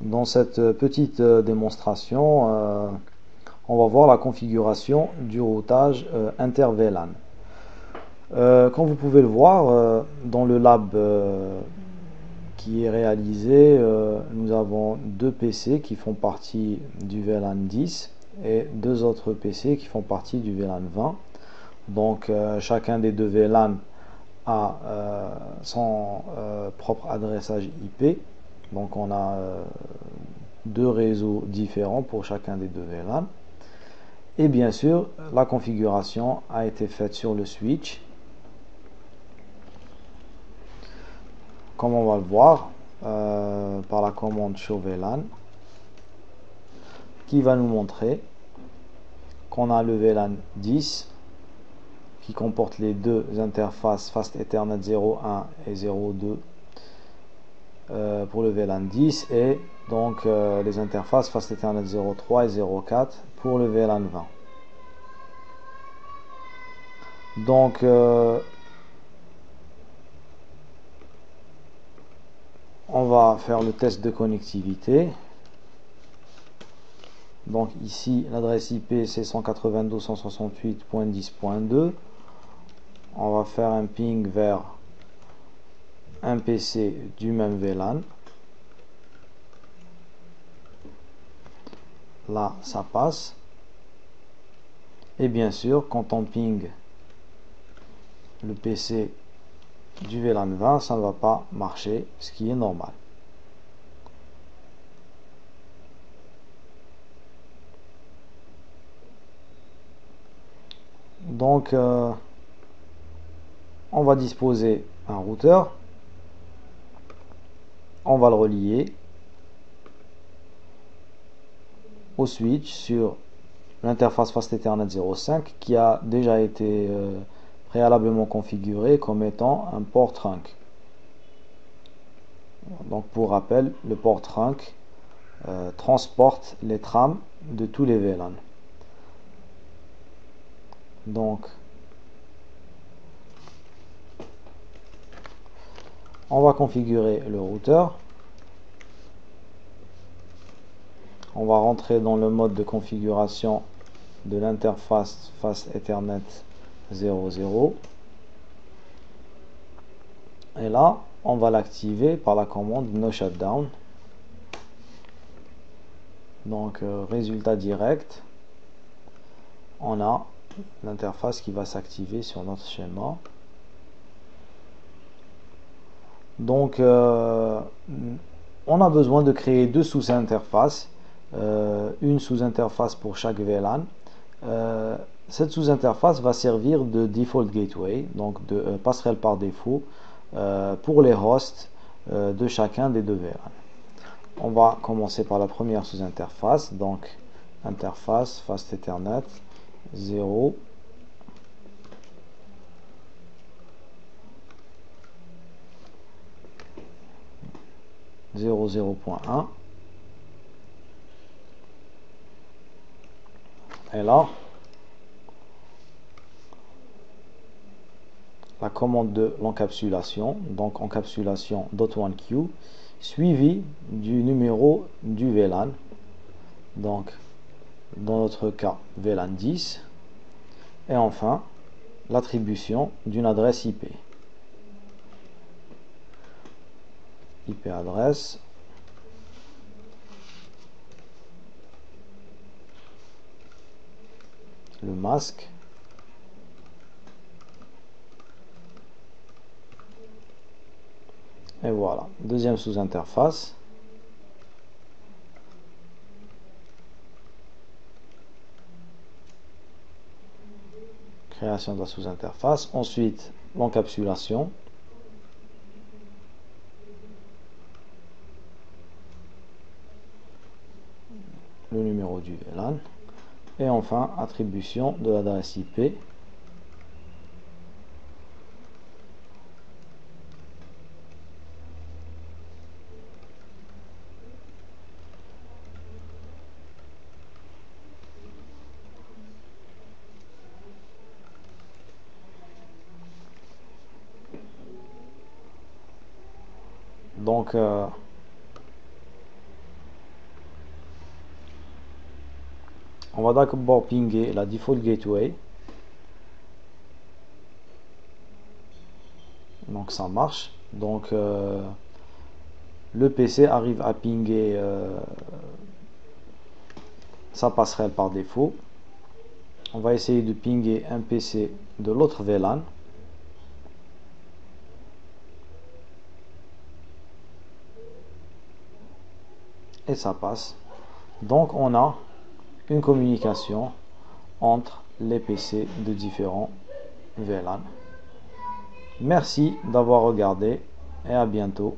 Dans cette petite démonstration, on va voir la configuration du routage inter-VLAN. Comme vous pouvez le voir, dans le lab qui est réalisé, nous avons deux PC qui font partie du VLAN 10 et deux autres PC qui font partie du VLAN 20. Donc chacun des deux VLAN a son propre adressage IP. Donc on a deux réseaux différents pour chacun des deux VLAN. Et bien sûr, la configuration a été faite sur le switch. Comme on va le voir par la commande show VLAN, qui va nous montrer qu'on a le VLAN 10 qui comporte les deux interfaces Fast Ethernet 0.1 et 0.2 pour le VLAN 10 et donc les interfaces Fast Ethernet 0.3 et 0.4 pour le VLAN 20. Donc on va faire le test de connectivité. Donc ici l'adresse IP c'est 192.168.10.2. On va faire un ping vers un PC du même VLAN. Là ça passe. Et bien sûr quand on ping le PC du VLAN 20, ça ne va pas marcher, ce qui est normal. Donc on va disposer un routeur, on va le relier au switch sur l'interface Fast Ethernet 0.5 qui a déjà été préalablement configuré comme étant un port trunk. Donc pour rappel, le port trunk transporte les trames de tous les VLAN. Donc on va configurer le routeur. On va rentrer dans le mode de configuration de l'interface Fast Ethernet 0.0 et là on va l'activer par la commande no shutdown. Donc résultat direct, on a l'interface qui va s'activer sur notre schéma. Donc on a besoin de créer deux sous-interfaces, une sous-interface pour chaque VLAN. Cette sous-interface va servir de default gateway, donc de passerelle par défaut pour les hosts de chacun des deux VLAN. On va commencer par la première sous-interface, donc interface Fast Ethernet 0. Et là la commande de l'encapsulation, donc encapsulation .1q suivi du numéro du VLAN, donc dans notre cas VLAN 10, et enfin l'attribution d'une adresse IP. IP adresse, le masque, et voilà, deuxième sous-interface. Création de la sous-interface, ensuite l'encapsulation, le numéro du VLAN, et enfin attribution de l'adresse IP. Donc On va d'abord pinguer la default gateway. Donc ça marche. Donc le PC arrive à pinguer sa passerelle par défaut. On va essayer de pinguer un PC de l'autre VLAN. Et ça passe. Donc on a une communication entre les PC de différents VLAN. Merci d'avoir regardé et à bientôt.